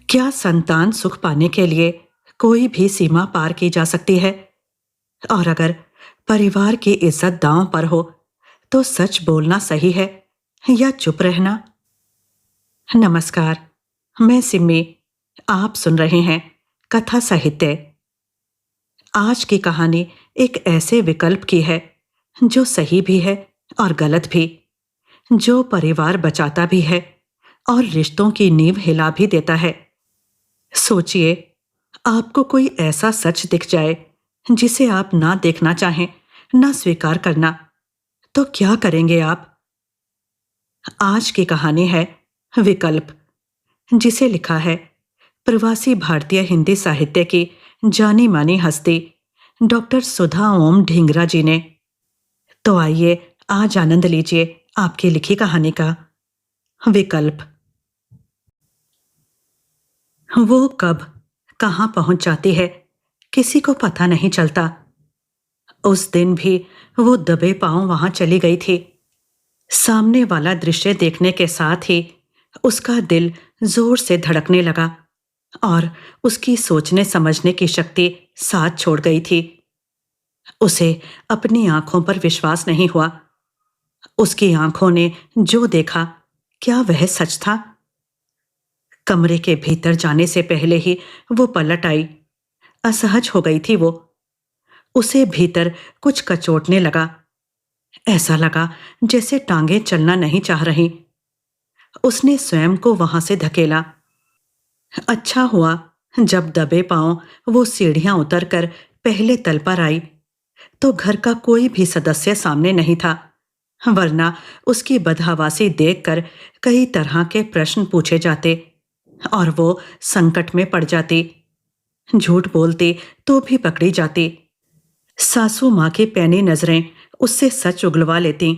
क्या संतान सुख पाने के लिए कोई भी सीमा पार की जा सकती है? और अगर परिवार की इज्जत दांव पर हो, तो सच बोलना सही है या चुप रहना? नमस्कार, मैं सिमी। आप सुन रहे हैं कथा साहित्य। आज की कहानी एक ऐसे विकल्प की है जो सही भी है और गलत भी, जो परिवार बचाता भी है और रिश्तों की नींव हिला भी देता है। सोचिए, आपको कोई ऐसा सच दिख जाए जिसे आप ना देखना चाहें, ना स्वीकार करना, तो क्या करेंगे आप? आज की कहानी है विकल्प, जिसे लिखा है प्रवासी भारतीय हिंदी साहित्य की जानी मानी हस्ती डॉक्टर सुधा ओम ढींगरा जी ने। तो आइए आज आनंद लीजिए आपकी लिखी कहानी का। विकल्प। वो कब कहाँ पहुंच जाती है, किसी को पता नहीं चलता। उस दिन भी वो दबे पांव वहां चली गई थी। सामने वाला दृश्य देखने के साथ ही उसका दिल जोर से धड़कने लगा और उसकी सोचने समझने की शक्ति साथ छोड़ गई थी। उसे अपनी आंखों पर विश्वास नहीं हुआ। उसकी आंखों ने जो देखा, क्या वह सच था? कमरे के भीतर जाने से पहले ही वो पलट आई। असहज हो गई थी वो। उसे भीतर कुछ कचोटने लगा। ऐसा लगा जैसे टांगें चलना नहीं चाह रही। उसने स्वयं को वहां से धकेला। अच्छा हुआ जब दबे पांव वो सीढ़ियां उतरकर पहले तल पर आई, तो घर का कोई भी सदस्य सामने नहीं था, वरना उसकी बदहवासी देखकर कई तरह के प्रश्न पूछे जाते और वो संकट में पड़ जाती। झूठ बोलती तो भी पकड़ी जाती। सासू माँ की पैनी नजरें उससे सच उगलवा लेती।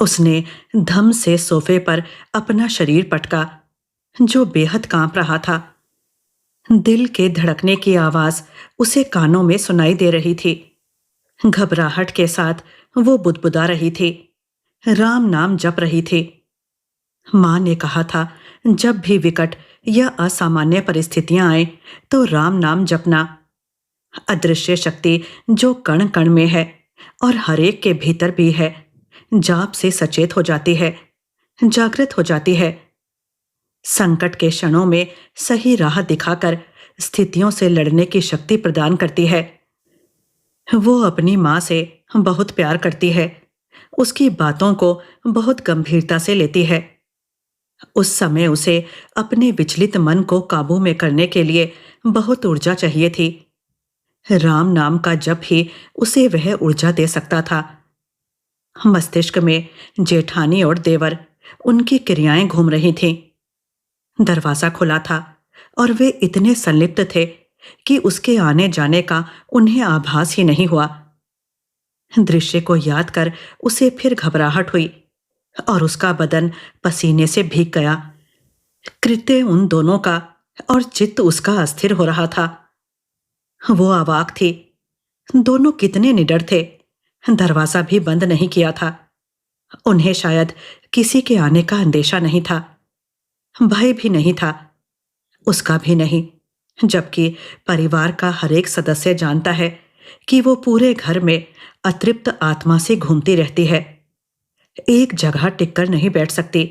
उसने धम से सोफे पर अपना शरीर पटका, जो बेहद कांप रहा था। दिल के धड़कने की आवाज उसे कानों में सुनाई दे रही थी। घबराहट के साथ वो बुदबुदा रही थी, राम नाम जप रही थी। मां ने कहा था, जब भी विकट या असामान्य परिस्थितियां आए तो राम नाम जपना। अदृश्य शक्ति जो कण कण में है और हरेक के भीतर भी है, जाप से सचेत हो जाती है, जागृत हो जाती है। संकट के क्षणों में सही राह दिखाकर स्थितियों से लड़ने की शक्ति प्रदान करती है। वो अपनी माँ से बहुत प्यार करती है, उसकी बातों को बहुत गंभीरता से लेती है। उस समय उसे अपने विचलित मन को काबू में करने के लिए बहुत ऊर्जा चाहिए थी। राम नाम का जप ही उसे वह ऊर्जा दे सकता था। मस्तिष्क में जेठानी और देवर, उनकी क्रियाएं घूम रही थीं। दरवाजा खुला था और वे इतने संलिप्त थे कि उसके आने जाने का उन्हें आभास ही नहीं हुआ। दृश्य को याद कर उसे फिर घबराहट हुई और उसका बदन पसीने से भीग गया। कृत्य उन दोनों का और चित्त उसका अस्थिर हो रहा था। वो अवाक थी। दोनों कितने निडर थे। दरवाजा भी बंद नहीं किया था। उन्हें शायद किसी के आने का अंदेशा नहीं था, भय भी नहीं था, उसका भी नहीं, जबकि परिवार का हर एक सदस्य जानता है कि वो पूरे घर में अतृप्त आत्मा से घूमती रहती है, एक जगह टिककर नहीं बैठ सकती।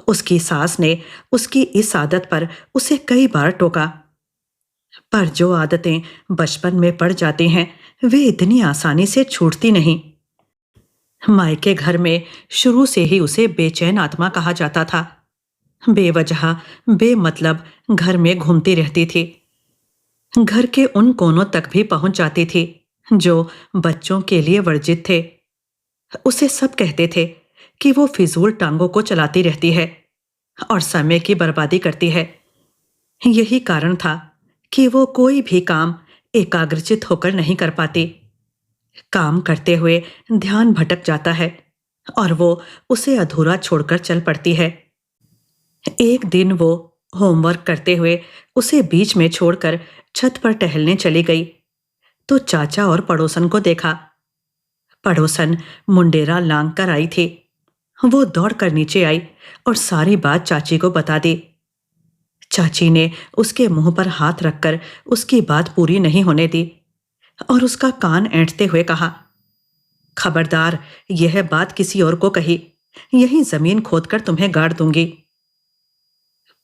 उसकी सास ने उसकी इस आदत पर उसे कई बार टोका, पर जो आदतें बचपन में पड़ जाती हैं, वे इतनी आसानी से छूटती नहीं। मायके घर में शुरू से ही उसे बेचैन आत्मा कहा जाता था। बेवजह बेमतलब घर में घूमती रहती थी। घर के उन कोनों तक भी पहुंच जाती थी जो बच्चों के लिए वर्जित थे। उसे सब कहते थे कि वो फिजूल टांगों को चलाती रहती है और समय की बर्बादी करती है। यही कारण था कि वो कोई भी काम एकाग्रचित होकर नहीं कर पाती। काम करते हुए ध्यान भटक जाता है और वो उसे अधूरा छोड़कर चल पड़ती है। एक दिन वो होमवर्क करते हुए उसे बीच में छोड़कर छत पर टहलने चली गई, तो चाचा और पड़ोसन को देखा। पड़ोसन मुंडेरा लांग कर आई थी। वो दौड़कर नीचे आई और सारी बात चाची को बता दी। चाची ने उसके मुंह पर हाथ रखकर उसकी बात पूरी नहीं होने दी और उसका कान ऐंठते हुए कहा, खबरदार, यह बात किसी और को कही, यही जमीन खोदकर तुम्हें गाड़ दूंगी।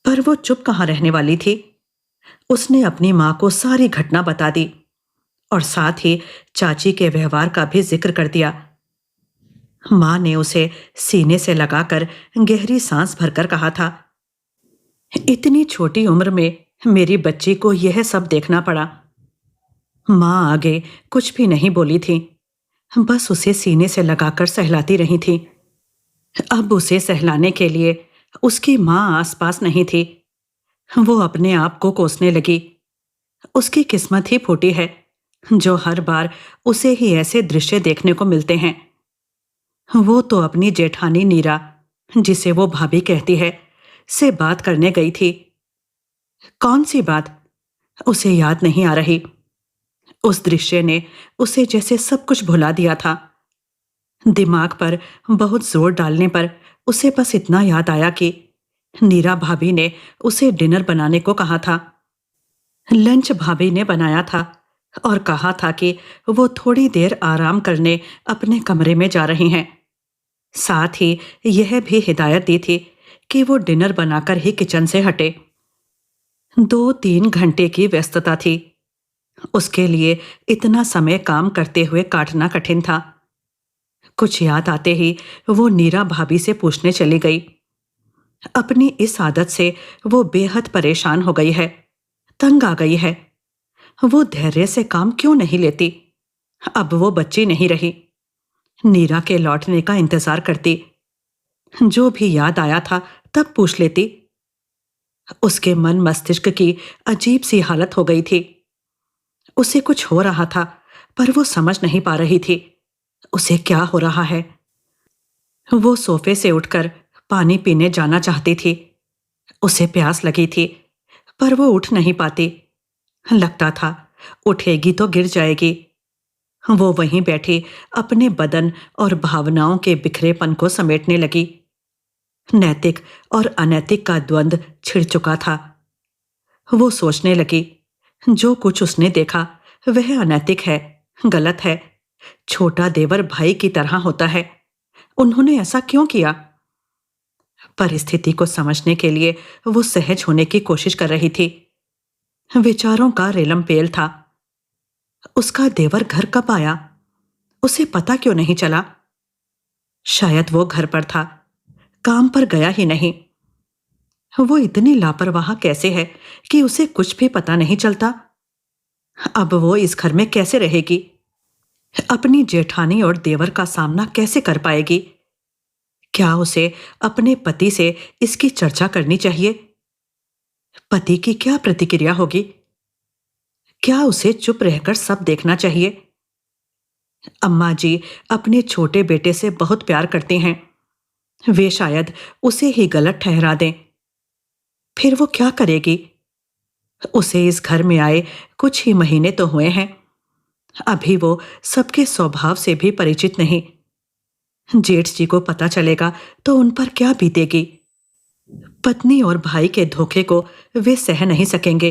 पर वो चुप कहाँ रहने वाली थी। उसने अपनी मां को सारी घटना बता दी और साथ ही चाची के व्यवहार का भी जिक्र कर दिया। मां ने उसे सीने से लगाकर गहरी सांस भरकर कहा था, इतनी छोटी उम्र में मेरी बच्ची को यह सब देखना पड़ा। मां आगे कुछ भी नहीं बोली थी, बस उसे सीने से लगाकर सहलाती रही थी। अब उसे सहलाने के लिए उसकी मां आसपास नहीं थी। वो अपने आप को कोसने लगी। उसकी किस्मत ही फूटी है जो हर बार उसे ही ऐसे दृश्य देखने को मिलते हैं। वो तो अपनी जेठानी नीरा, जिसे वो भाभी कहती है, से बात करने गई थी। कौन सी बात, उसे याद नहीं आ रही। उस दृश्य ने उसे जैसे सब कुछ भुला दिया था। दिमाग पर बहुत जोर डालने पर उसे बस इतना याद आया कि नीरा भाभी ने उसे डिनर बनाने को कहा था। लंच भाभी ने बनाया था और कहा था कि वो थोड़ी देर आराम करने अपने कमरे में जा रही हैं। साथ ही यह भी हिदायत दी थी कि वो डिनर बनाकर ही किचन से हटे। 2-3 घंटे की व्यस्तता थी। उसके लिए इतना समय काम करते हुए काटना कठिन था। कुछ याद आते ही वो नीरा भाभी से पूछने चली गई। अपनी इस आदत से वो बेहद परेशान हो गई है, तंग आ गई है। वो धैर्य से काम क्यों नहीं लेती? अब वो बच्ची नहीं रही। नीरा के लौटने का इंतजार करती। जो भी याद आया था तब पूछ लेती। उसके मन मस्तिष्क की अजीब सी हालत हो गई थी। उसे कुछ हो रहा था पर वो समझ नहीं पा रही थी उसे क्या हो रहा है। वो सोफे से उठकर पानी पीने जाना चाहती थी। उसे प्यास लगी थी पर वो उठ नहीं पाती। लगता था उठेगी तो गिर जाएगी। वो वहीं बैठी अपने बदन और भावनाओं के बिखरेपन को समेटने लगी। नैतिक और अनैतिक का द्वंद्व छिड़ चुका था। वो सोचने लगी, जो कुछ उसने देखा वह अनैतिक है, गलत है। छोटा देवर भाई की तरह होता है। उन्होंने ऐसा क्यों किया? परिस्थिति को समझने के लिए वो सहज होने की कोशिश कर रही थी। विचारों का रेलमपेल था। उसका देवर घर कब आया? उसे पता क्यों नहीं चला? शायद वो घर पर था, काम पर गया ही नहीं। वो इतनी लापरवाह कैसे है कि उसे कुछ भी पता नहीं चलता? अब वो इस घर में कैसे रहेगी? अपनी जेठानी और देवर का सामना कैसे कर पाएगी? क्या उसे अपने पति से इसकी चर्चा करनी चाहिए? पति की क्या प्रतिक्रिया होगी? क्या उसे चुप रहकर सब देखना चाहिए? अम्मा जी अपने छोटे बेटे से बहुत प्यार करती हैं। वे शायद उसे ही गलत ठहरा दें। फिर वो क्या करेगी? उसे इस घर में आए कुछ ही महीने तो हुए हैं। अभी वो सबके स्वभाव से भी परिचित नहीं। जेठ जी को पता चलेगा तो उन पर क्या बीतेगी? पत्नी और भाई के धोखे को वे सह नहीं सकेंगे।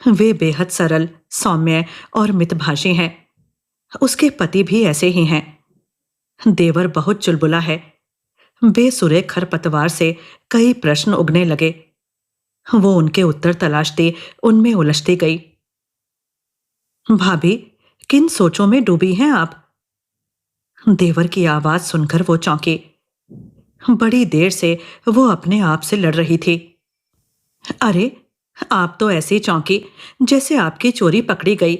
वे बेहद सरल, सौम्य और मितभाषी हैं। उसके पति भी ऐसे ही हैं। देवर बहुत चुलबुला है। बेसुरे खरपतवार से कई प्रश्न उगने लगे। वो उनके उत्तर तलाशती उनमें उलझती गई। भाभी, किन सोचों में डूबी हैं आप? देवर की आवाज सुनकर वो चौंकी। बड़ी देर से वो अपने आप से लड़ रही थी। अरे, आप तो ऐसी चौंकी जैसे आपकी चोरी पकड़ी गई।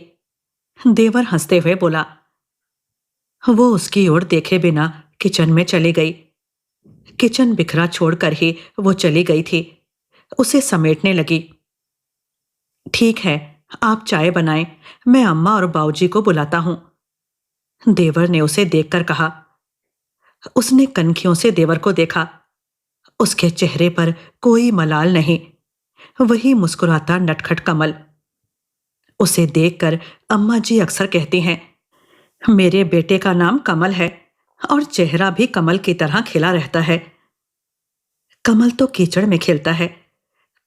देवर हंसते हुए बोला। वो उसकी ओर देखे बिना किचन में चली गई। किचन बिखरा छोड़कर ही वो चली गई थी। उसे समेटने लगी। ठीक है, आप चाय बनाएं, मैं अम्मा और बाऊजी को बुलाता हूं। देवर ने उसे देखकर कहा। उसने कनखियों से देवर को देखा। उसके चेहरे पर कोई मलाल नहीं, वही मुस्कुराता नटखट कमल। उसे देखकर अम्मा जी अक्सर कहती हैं, मेरे बेटे का नाम कमल है और चेहरा भी कमल की तरह खिला रहता है। कमल तो कीचड़ में खिलता है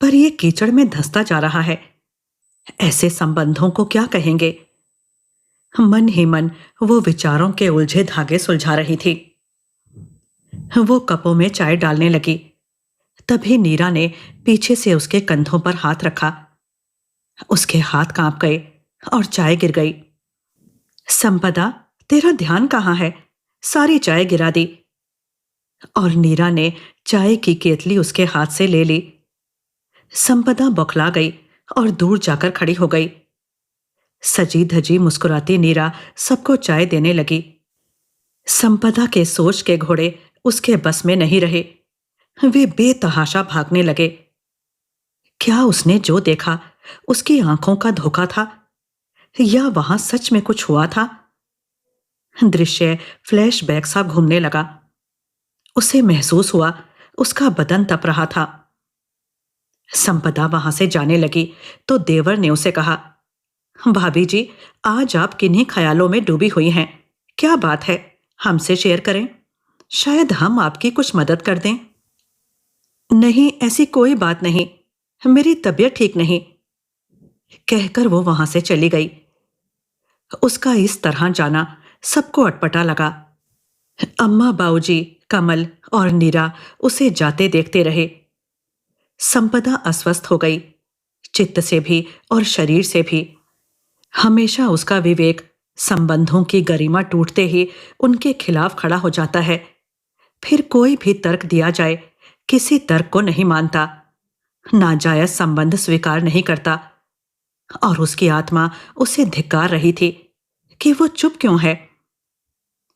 पर ये कीचड़ में धंसता जा रहा है। ऐसे संबंधों को क्या कहेंगे? मन ही मन वो विचारों के उलझे धागे सुलझा रही थी। वो कपों में चाय डालने लगी। तभी नीरा ने पीछे से उसके कंधों पर हाथ रखा। उसके हाथ कांप गए और चाय गिर गई। संपदा, तेरा ध्यान कहाँ है? सारी चाय गिरा दी। और नीरा ने चाय की केतली उसके हाथ से ले ली। संपदा बौखला गई और दूर जाकर खड़ी हो गई। सजी धजी मुस्कुराती नीरा सबको चाय देने लगी। संपदा के सोच के घोड़े उसके बस में नहीं रहे। वे बेतहाशा भागने लगे। क्या उसने जो देखा उसकी आंखों का धोखा था, या वहां सच में कुछ हुआ था? दृश्य फ्लैशबैक सा घूमने लगा। उसे महसूस हुआ उसका बदन तप रहा था। संपदा वहां से जाने लगी तो देवर ने उसे कहा, भाभी जी, आज आप किन्हीं ख्यालों में डूबी हुई हैं। क्या बात है, हमसे शेयर करें, शायद हम आपकी कुछ मदद कर दें। नहीं, ऐसी कोई बात नहीं, मेरी तबीयत ठीक नहीं, कहकर वो वहां से चली गई। उसका इस तरह जाना सबको अटपटा लगा। अम्मा, बाऊजी, कमल और नीरा उसे जाते देखते रहे। संपदा अस्वस्थ हो गई, चित्त से भी और शरीर से भी। हमेशा उसका विवेक संबंधों की गरिमा टूटते ही उनके खिलाफ खड़ा हो जाता है। फिर कोई भी तर्क दिया जाए, किसी तर्क को नहीं मानता, नाजायज संबंध स्वीकार नहीं करता। और उसकी आत्मा उसे धिक्कार रही थी कि वो चुप क्यों है।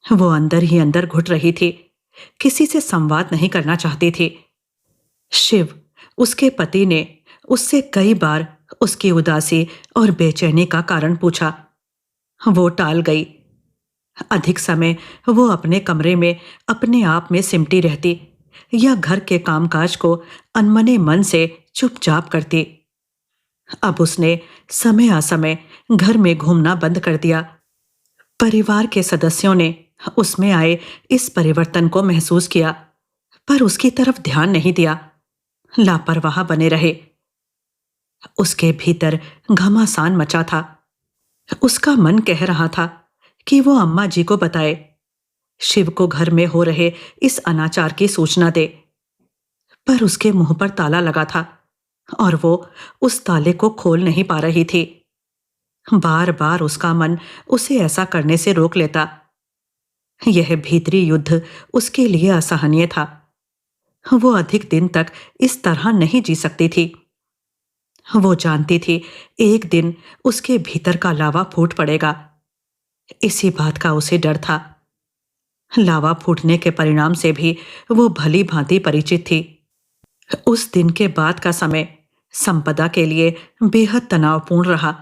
वो अंदर ही अंदर घुट रही थी, किसी से संवाद नहीं करना चाहती थी। शिव, उसके पति ने उससे कई बार उसकी उदासी और बेचैनी का कारण पूछा। वो टाल गई। अधिक समय वो अपने कमरे में अपने आप में सिमटी रहती या घर के कामकाज को अनमने मन से चुपचाप करती। अब उसने समय असमय घर में घूमना बंद कर दिया। परिवार के सदस्यों ने उसमें आए इस परिवर्तन को महसूस किया, पर उसकी तरफ ध्यान नहीं दिया, लापरवाह बने रहे। उसके भीतर घमासान मचा था। उसका मन कह रहा था कि वो अम्मा जी को बताए, शिव को घर में हो रहे इस अनाचार की सूचना दे। पर उसके मुंह पर ताला लगा था और वो उस ताले को खोल नहीं पा रही थी। बार बार उसका मन उसे ऐसा करने से रोक लेता। यह भीतरी युद्ध उसके लिए असहनीय था। वो अधिक दिन तक इस तरह नहीं जी सकती थी। वो जानती थी एक दिन उसके भीतर का लावा फूट पड़ेगा। इसी बात का उसे डर था। लावा फूटने के परिणाम से भी वो भली भांति परिचित थी। उस दिन के बाद का समय संपदा के लिए बेहद तनावपूर्ण रहा।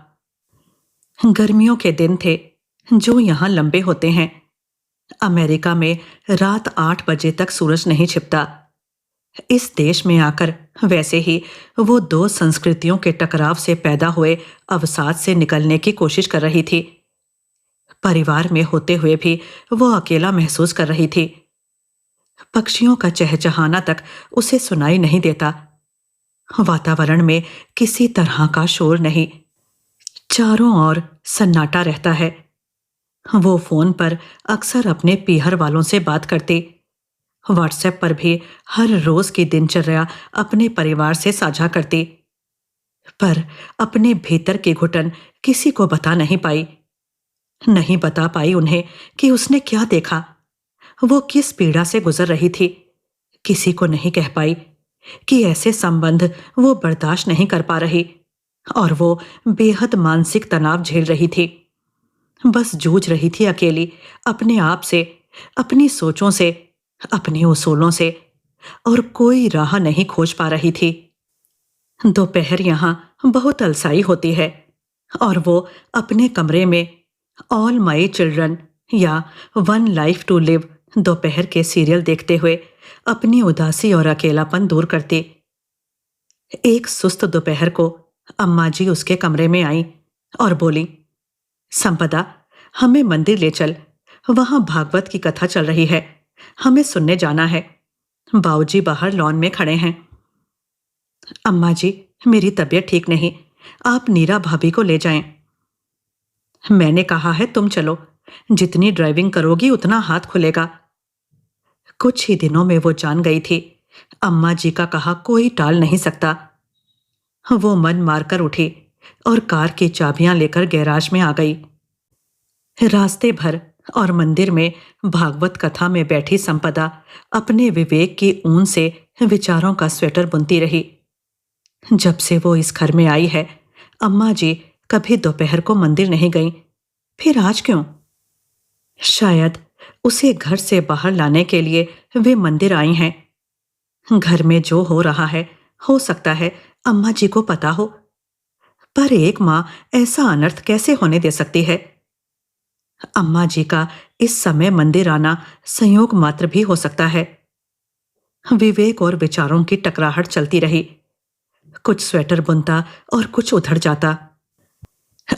गर्मियों के दिन थे जो यहाँ लंबे होते हैं। अमेरिका में रात 8 बजे तक सूरज नहीं छिपता। इस देश में आकर वैसे ही वो दो संस्कृतियों के टकराव से पैदा हुए अवसाद से निकलने की कोशिश कर रही थी। परिवार में होते हुए भी वो अकेला महसूस कर रही थी। पक्षियों का चहचहाना तक उसे सुनाई नहीं देता। वातावरण में किसी तरह का शोर नहीं, चारों ओर सन्नाटा रहता है। वो फोन पर अक्सर अपने पीहर वालों से बात करती, व्हाट्सएप पर भी हर रोज की दिनचर्या अपने परिवार से साझा करती, पर अपने भीतर की घुटन किसी को बता नहीं पाई। नहीं बता पाई उन्हें कि उसने क्या देखा, वो किस पीड़ा से गुजर रही थी। किसी को नहीं कह पाई कि ऐसे संबंध वो बर्दाश्त नहीं कर पा रही और वो बेहद मानसिक तनाव झेल रही थी। बस जूझ रही थी अकेली, अपने आप से, अपनी सोचों से, अपने उसूलों से, और कोई राह नहीं खोज पा रही थी। दोपहर यहाँ बहुत अलसाई होती है और वो अपने कमरे में ऑल माई चिल्ड्रन या वन लाइफ टू लिव दोपहर के सीरियल देखते हुए अपनी उदासी और अकेलापन दूर करती। एक सुस्त दोपहर को अम्मा जी उसके कमरे में आई और बोली, संपदा, हमें मंदिर ले चल, वहां भागवत की कथा चल रही है, हमें सुनने जाना है। बाऊजी बाहर लॉन में खड़े हैं। अम्मा जी, मेरी तबीयत ठीक नहीं, आप नीरा भाभी को ले जाएं। मैंने कहा है तुम चलो, जितनी ड्राइविंग करोगी उतना हाथ खुलेगा। कुछ ही दिनों में वो जान गई थी, अम्मा जी का कहा कोई टाल नहीं सकता। वो मन मारकर उठी और कार की चाबियां लेकर गैराज में आ गई। रास्ते भर और मंदिर में भागवत कथा में बैठी संपदा अपने विवेक की ऊन से विचारों का स्वेटर बुनती रही। जब से वो इस घर में आई है, अम्मा जी कभी दोपहर को मंदिर नहीं गईं। फिर आज क्यों? शायद उसे घर से बाहर लाने के लिए वे मंदिर आई हैं। घर में जो हो रहा है, हो सकता है अम्मा जी को पता हो, पर एक माँ ऐसा अनर्थ कैसे होने दे सकती है? अम्मा जी का इस समय मंदिर आना संयोग मात्र भी हो सकता है। विवेक और विचारों की टकराहट चलती रही। कुछ स्वेटर बुनता और कुछ उधड़ जाता।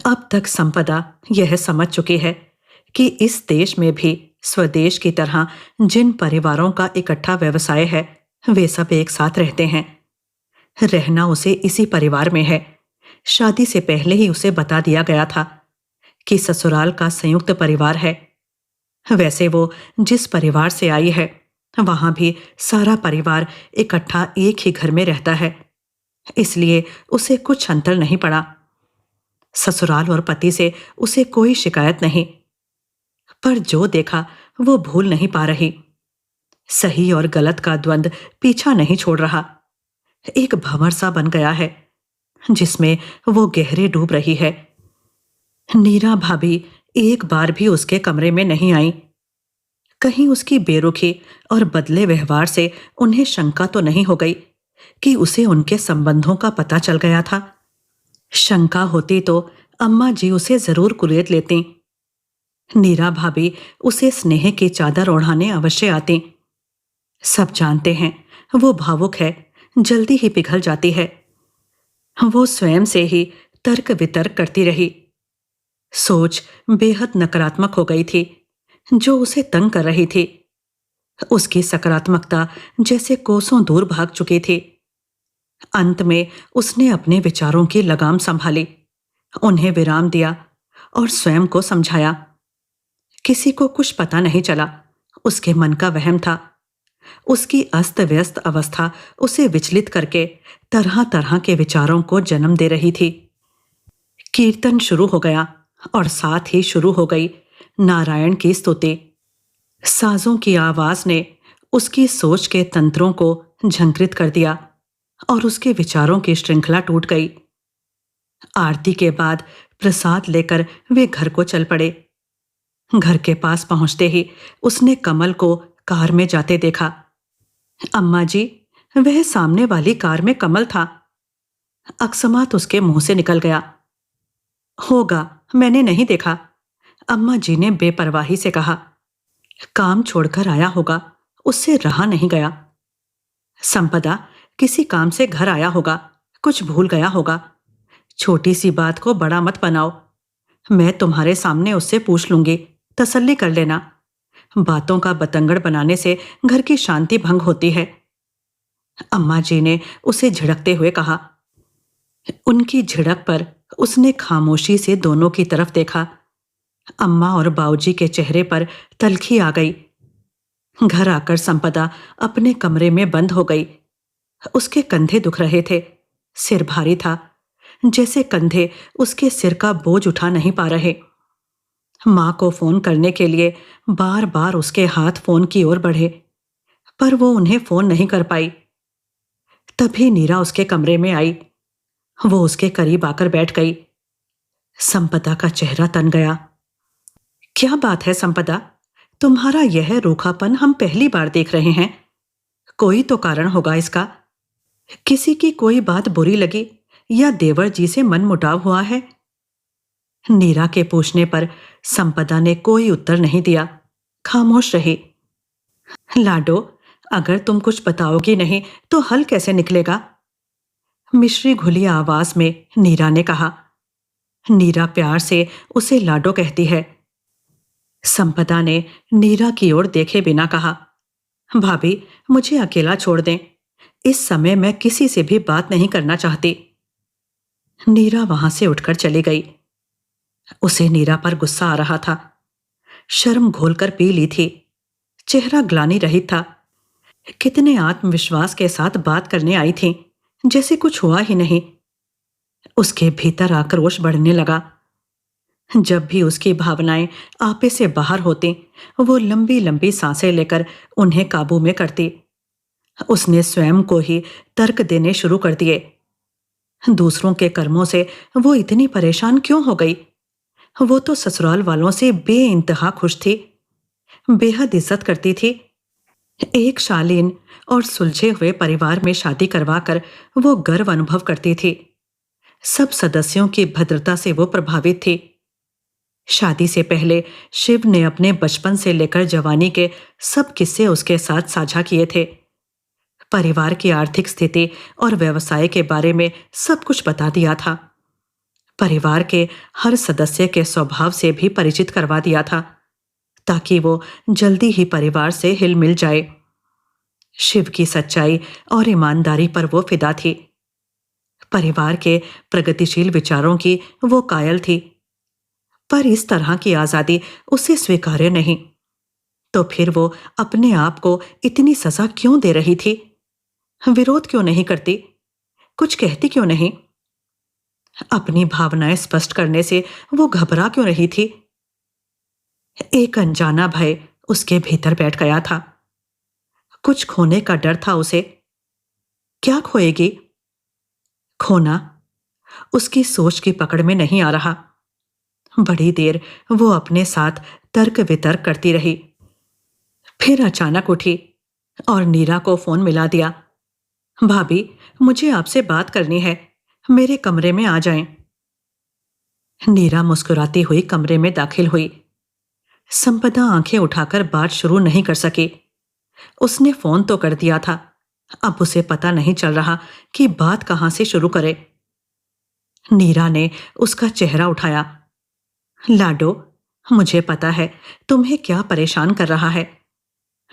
अब तक संपदा यह समझ चुकी है कि इस देश में भी स्वदेश की तरह जिन परिवारों का इकट्ठा व्यवसाय है, वे सब एक साथ रहते हैं। रहना उसे इसी परिवार में है। शादी से पहले ही उसे बता दिया गया था कि ससुराल का संयुक्त परिवार है। वैसे वो जिस परिवार से आई है, वहां भी सारा परिवार इकट्ठा एक ही घर में रहता है, इसलिए उसे कुछ अंतर नहीं पड़ा। ससुराल और पति से उसे कोई शिकायत नहीं, पर जो देखा वो भूल नहीं पा रही। सही और गलत का द्वंद पीछा नहीं छोड़ रहा। एक भंवर सा बन गया है जिसमें वो गहरे डूब रही है। नीरा भाभी एक बार भी उसके कमरे में नहीं आई। कहीं उसकी बेरुखी और बदले व्यवहार से उन्हें शंका तो नहीं हो गई कि उसे उनके संबंधों का पता चल गया था। शंका होती तो अम्मा जी उसे जरूर कुरेद लेती। नीरा भाभी उसे स्नेह की चादर ओढ़ाने अवश्य आती। सब जानते हैं वो भावुक है, जल्दी ही पिघल जाती है। वो स्वयं से ही तर्क वितर्क करती रही। सोच बेहद नकारात्मक हो गई थी, जो उसे तंग कर रही थी। उसकी सकारात्मकता जैसे कोसों दूर भाग चुकी थी। अंत में उसने अपने विचारों की लगाम संभाली, उन्हें विराम दिया और स्वयं को समझाया। किसी को कुछ पता नहीं चला, उसके मन का वहम था। उसकी अस्त व्यस्त अवस्था उसे विचलित करके तरह तरह के विचारों को जन्म दे रही थी। कीर्तन शुरू हो गया और साथ ही शुरू हो गई नारायण की स्तुति। साजों की आवाज ने उसकी सोच के तंत्रों को झंकृत कर दिया और उसके विचारों की श्रृंखला टूट गई। आरती के बाद प्रसाद लेकर वे घर को चल पड़े। घर के पास पहुंचते ही उसने कमल को कार में जाते देखा। अम्मा जी, वह सामने वाली कार में कमल था। अकस्मात उसके मुंह से निकल गया। होगा, मैंने नहीं देखा, अम्मा जी ने बेपरवाही से कहा। काम छोड़कर आया होगा, उससे रहा नहीं गया। संपदा किसी काम से घर आया होगा, कुछ भूल गया होगा। छोटी सी बात को बड़ा मत बनाओ। मैं तुम्हारे सामने उससे पूछ लूंगी, तसल्ली कर लेना। बातों का बतंगड़ बनाने से घर की शांति भंग होती है। अम्मा जी ने उसे झिड़कते हुए कहा। उनकी झिड़क पर उसने खामोशी से दोनों की तरफ देखा। अम्मा और बाऊजी के चेहरे पर तलखी आ गई। घर आकर संपदा अपने कमरे में बंद हो गई। उसके कंधे दुख रहे थे, सिर भारी था, जैसे कंधे उसके सिर का बोझ उठा नहीं पा रहे। मां को फोन करने के लिए बार बार उसके हाथ फोन की ओर बढ़े, पर वो उन्हें फोन नहीं कर पाई। तभी नीरा उसके कमरे में आई। वो उसके करीब आकर बैठ गई। संपदा का चेहरा तन गया। क्या बात है संपदा, तुम्हारा यह रूखापन हम पहली बार देख रहे हैं। कोई तो कारण होगा इसका। किसी की कोई बात बुरी लगी या देवर जी से मनमुटाव हुआ है? नीरा के पूछने पर संपदा ने कोई उत्तर नहीं दिया, खामोश रही। लाडो, अगर तुम कुछ बताओगी नहीं तो हल कैसे निकलेगा? मिश्री घुली आवाज में नीरा ने कहा। नीरा प्यार से उसे लाडो कहती है। संपदा ने नीरा की ओर देखे बिना कहा, भाभी मुझे अकेला छोड़ दें, इस समय मैं किसी से भी बात नहीं करना चाहती। नीरा वहां से उठकर चली गई। उसे नीरा पर गुस्सा आ रहा था। शर्म घोलकर पी ली थी। चेहरा ग्लानि रहित था। कितने आत्मविश्वास के साथ बात करने आई थी, जैसे कुछ हुआ ही नहीं। उसके भीतर आक्रोश बढ़ने लगा। जब भी उसकी भावनाएं आपे से बाहर होती, वो लंबी लंबी सांसें लेकर उन्हें काबू में करती। उसने स्वयं को ही तर्क देने शुरू कर दिए। दूसरों के कर्मों से वो इतनी परेशान क्यों हो गई? वो तो ससुराल वालों से बेइंतहा खुश थी, बेहद इज्जत करती थी। एक शालीन और सुलझे हुए परिवार में शादी करवाकर वो गर्व अनुभव करती थी। सब सदस्यों की भद्रता से वो प्रभावित थी। शादी से पहले शिव ने अपने बचपन से लेकर जवानी के सब किस्से उसके साथ साझा किए थे। परिवार की आर्थिक स्थिति और व्यवसाय के बारे में सब कुछ बता दिया था। परिवार के हर सदस्य के स्वभाव से भी परिचित करवा दिया था, ताकि वो जल्दी ही परिवार से हिल मिल जाए। शिव की सच्चाई और ईमानदारी पर वो फिदा थी। परिवार के प्रगतिशील विचारों की वो कायल थी, पर इस तरह की आजादी उसे स्वीकार्य नहीं। तो फिर वो अपने आप को इतनी सजा क्यों दे रही थी? विरोध क्यों नहीं करती? कुछ कहती क्यों नहीं? अपनी भावनाएं स्पष्ट करने से वो घबरा क्यों रही थी? एक अनजाना भय उसके भीतर बैठ गया था। कुछ खोने का डर था उसे। क्या खोएगी? खोना उसकी सोच की पकड़ में नहीं आ रहा। बड़ी देर वो अपने साथ तर्क वितर्क करती रही। फिर अचानक उठी और नीरा को फोन मिला दिया। भाभी, मुझे आपसे बात करनी है, मेरे कमरे में आ जाएं। नीरा मुस्कुराती हुई कमरे में दाखिल हुई। संपदा आंखें उठाकर बात शुरू नहीं कर सकी। उसने फोन तो कर दिया था, अब उसे पता नहीं चल रहा कि बात कहां से शुरू करे। नीरा ने उसका चेहरा उठाया। लाडो, मुझे पता है तुम्हें क्या परेशान कर रहा है।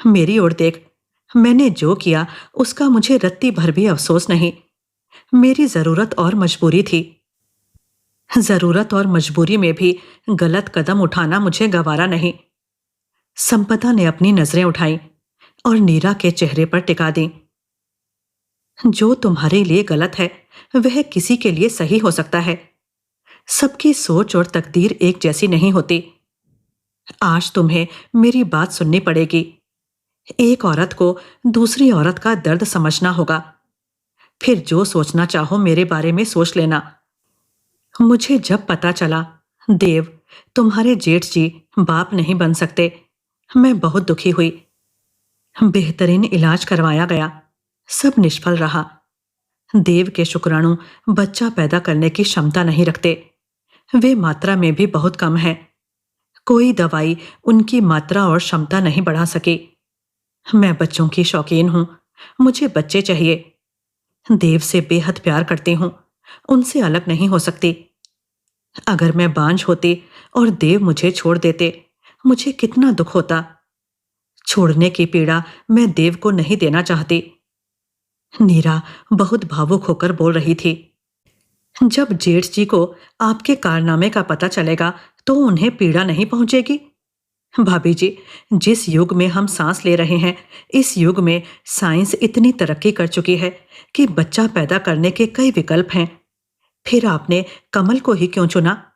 मेरी ओर देख, मैंने जो किया उसका मुझे रत्ती भर भी अफसोस नहीं। मेरी जरूरत और मजबूरी थी। जरूरत और मजबूरी में भी गलत कदम उठाना मुझे गवारा नहीं। संपदा ने अपनी नजरें उठाई और नीरा के चेहरे पर टिका दी। जो तुम्हारे लिए गलत है वह किसी के लिए सही हो सकता है। सबकी सोच और तकदीर एक जैसी नहीं होती। आज तुम्हें मेरी बात सुननी पड़ेगी। एक औरत को दूसरी औरत का दर्द समझना होगा। फिर जो सोचना चाहो मेरे बारे में सोच लेना। मुझे जब पता चला देव तुम्हारे जेठ जी बाप नहीं बन सकते, मैं बहुत दुखी हुई। बेहतरीन इलाज करवाया गया, सब निष्फल रहा। देव के शुक्राणु बच्चा पैदा करने की क्षमता नहीं रखते। वे मात्रा में भी बहुत कम है। कोई दवाई उनकी मात्रा और क्षमता नहीं बढ़ा सकी। मैं बच्चों की शौकीन हूं, मुझे बच्चे चाहिए। देव से बेहद प्यार करती हूं, उनसे अलग नहीं हो सकती। अगर मैं बांझ होती और देव मुझे छोड़ देते, मुझे कितना दुख होता। छोड़ने की पीड़ा मैं देव को नहीं देना चाहती। नीरा बहुत भावुक होकर बोल रही थी। जब जेठ जी को आपके कारनामे का पता चलेगा तो उन्हें पीड़ा नहीं पहुंचेगी? भाभी जी, जिस युग में हम सांस ले रहे हैं, इस युग में साइंस इतनी तरक्की कर चुकी है कि बच्चा पैदा करने के कई विकल्प हैं। फिर आपने कमल को ही क्यों चुना?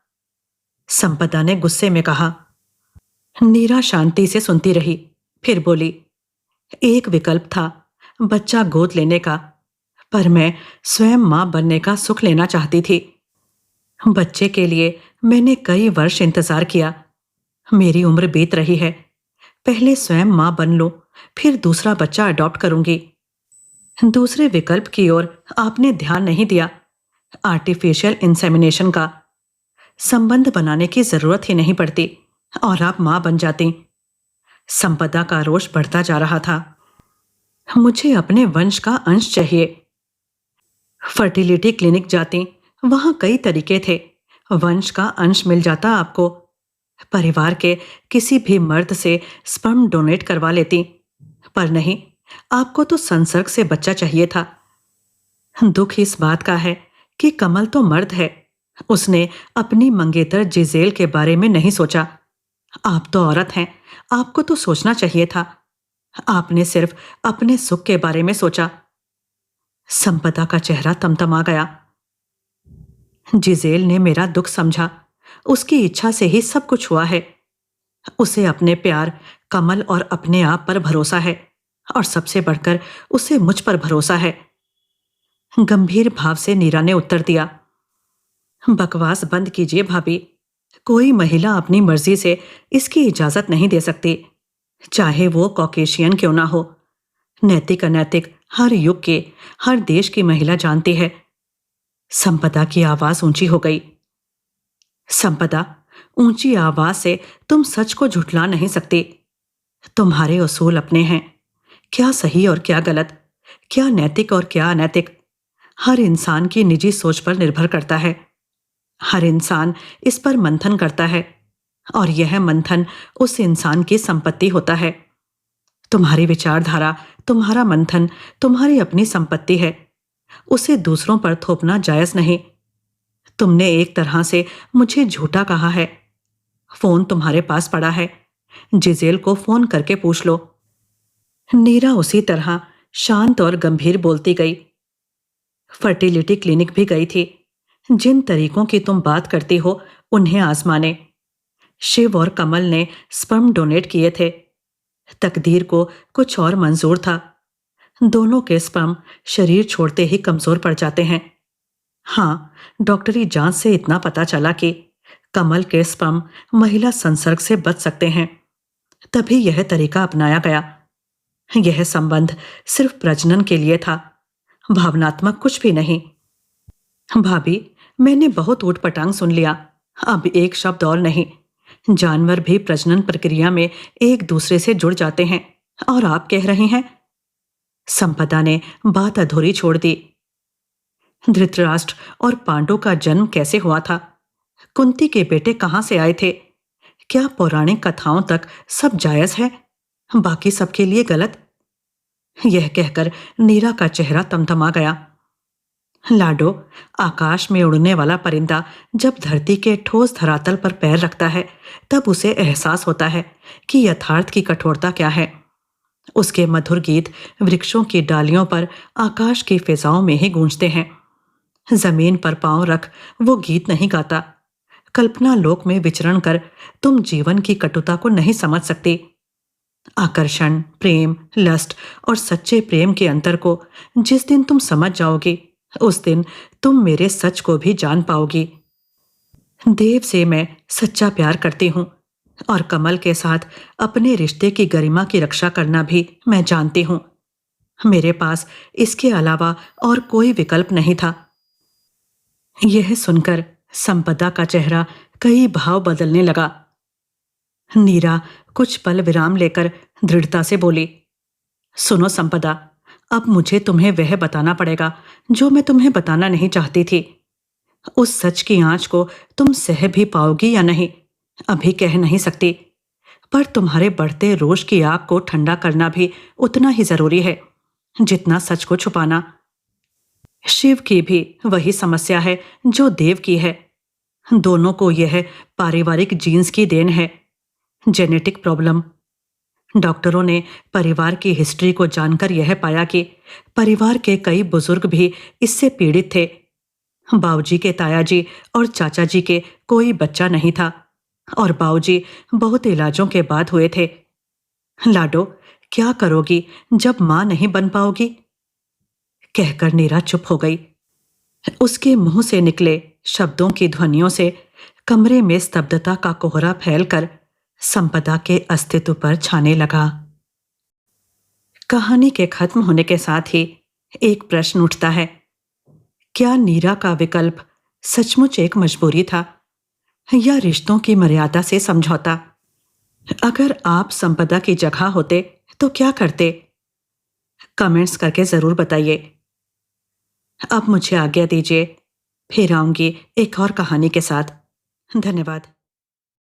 संपदा ने गुस्से में कहा। नीरा शांति से सुनती रही, फिर बोली, एक विकल्प था बच्चा गोद लेने का, पर मैं स्वयं मां बनने का सुख लेना चाहती थी। बच्चे के लिए मैंने कई वर्ष इंतजार किया। मेरी उम्र बीत रही है। पहले स्वयं मां बन लूं, फिर दूसरा बच्चा अडॉप्ट करूंगी। दूसरे विकल्प की ओर आपने ध्यान नहीं दिया, आर्टिफिशियल इंसेमिनेशन का। संबंध बनाने की जरूरत ही नहीं पड़ती और आप मां बन जाती। संपदा का रोष बढ़ता जा रहा था। मुझे अपने वंश का अंश चाहिए। फर्टिलिटी क्लिनिक जाती, वहां कई तरीके थे। वंश का अंश मिल जाता आपको। परिवार के किसी भी मर्द से स्पर्म डोनेट करवा लेती, पर नहीं, आपको तो संसर्ग से बच्चा चाहिए था। दुख इस बात का है कि कमल तो मर्द है। उसने अपनी मंगेतर जिजेल के बारे में नहीं सोचा। आप तो औरत हैं, आपको तो सोचना चाहिए था। आपने सिर्फ अपने सुख के बारे में सोचा। संपदा का चेहरा तमतमा गया। जिजेल ने मेरा दुख समझा। उसकी इच्छा से ही सब कुछ हुआ है। उसे अपने प्यार, कमल और अपने आप पर भरोसा है, और सबसे बढ़कर उसे मुझ पर भरोसा है। गंभीर भाव से नीरा ने उत्तर दिया। बकवास बंद कीजिए भाभी। कोई महिला अपनी मर्जी से इसकी इजाजत नहीं दे सकती, चाहे वो कॉकेशियन क्यों ना हो। नैतिक अनैतिक हर युग के, हर देश की महिला जानती है। संपदा की आवाज ऊंची हो गई। संपदा, ऊंची आवाज से तुम सच को झुठला नहीं सकती। तुम्हारे उसूल अपने हैं। क्या सही और क्या गलत, क्या नैतिक और क्या अनैतिक, हर इंसान की निजी सोच पर निर्भर करता है। हर इंसान इस पर मंथन करता है, और यह मंथन उस इंसान की संपत्ति होता है। तुम्हारी विचारधारा, तुम्हारा मंथन तुम्हारी अपनी संपत्ति है। उसे दूसरों पर थोपना जायज नहीं। तुमने एक तरह से मुझे झूठा कहा है। फोन तुम्हारे पास पड़ा है, जिजेल को फोन करके पूछ लो। नीरा उसी तरह शांत और गंभीर बोलती गई। फर्टिलिटी क्लिनिक भी गई थी। जिन तरीकों की तुम बात करती हो उन्हें आजमाने। शिव और कमल ने स्पर्म डोनेट किए थे। तकदीर को कुछ और मंजूर था। दोनों के स्पर्म शरीर छोड़ते ही कमजोर पड़ जाते हैं। हाँ, डॉक्टरी जांच से इतना पता चला कि कमल के स्पर्म महिला संसर्ग से बच सकते हैं। तभी यह तरीका अपनाया गया। यह संबंध सिर्फ प्रजनन के लिए था, भावनात्मक कुछ भी नहीं। भाभी, मैंने बहुत ऊटपटांग सुन लिया। अब एक शब्द और नहीं। जानवर भी प्रजनन प्रक्रिया में एक दूसरे से जुड़ जाते हैं, और आप कह रहे हैं। संपदा ने बात अधूरी छोड़ दी। धृतराष्ट्र और पांडु का जन्म कैसे हुआ था? कुंती के बेटे कहां से आए थे? क्या पौराणिक कथाओं तक सब जायज है, बाकी सबके लिए गलत? यह कहकर नीरा का चेहरा तमतमा गया। लाडो, आकाश में उड़ने वाला परिंदा जब धरती के ठोस धरातल पर पैर रखता है, तब उसे एहसास होता है कि यथार्थ की कठोरता क्या है। उसके मधुर गीत वृक्षों की डालियों पर आकाश की फिजाओं में ही गूंजते हैं। जमीन पर पांव रख वो गीत नहीं गाता। कल्पना लोक में विचरण कर तुम जीवन की कटुता को नहीं समझ सकती। आकर्षण, प्रेम, लस्ट और सच्चे प्रेम के अंतर को जिस दिन तुम समझ जाओगी, उस दिन तुम मेरे सच को भी जान पाओगी। देव से मैं सच्चा प्यार करती हूँ, और कमल के साथ अपने रिश्ते की गरिमा की रक्षा करना भी मैं जानती हूँ। मेरे पास इसके अलावा और कोई विकल्प नहीं था। यह सुनकर संपदा का चेहरा कई भाव बदलने लगा। नीरा कुछ पल विराम लेकर दृढ़ता से बोली, सुनो संपदा, अब मुझे तुम्हें वह बताना पड़ेगा जो मैं तुम्हें बताना नहीं चाहती थी। उस सच की आंच को तुम सह भी पाओगी या नहीं, अभी कह नहीं सकती, पर तुम्हारे बढ़ते रोष की आग को ठंडा करना भी उतना ही जरूरी है जितना सच को छुपाना। शिव की भी वही समस्या है जो देव की है। दोनों को यह पारिवारिक जीन्स की देन है, जेनेटिक प्रॉब्लम। डॉक्टरों ने परिवार की हिस्ट्री को जानकर यह पाया कि परिवार के कई बुजुर्ग भी इससे पीड़ित थे। बाऊजी के तायाजी और चाचा जी के कोई बच्चा नहीं था, और बाऊजी बहुत इलाजों के बाद हुए थे। लाडो, क्या करोगी जब मां नहीं बन पाओगी? कहकर नीरा चुप हो गई। उसके मुंह से निकले शब्दों की ध्वनियों से कमरे में स्तब्धता का कोहरा फैलकर संपदा के अस्तित्व पर छाने लगा। कहानी के खत्म होने के साथ ही एक प्रश्न उठता है, क्या नीरा का विकल्प सचमुच एक मजबूरी था, या रिश्तों की मर्यादा से समझौता? अगर आप संपदा की जगह होते तो क्या करते? कमेंट्स करके जरूर बताइए। अब मुझे आज्ञा दीजिए, फिर आऊंगी एक और कहानी के साथ। धन्यवाद।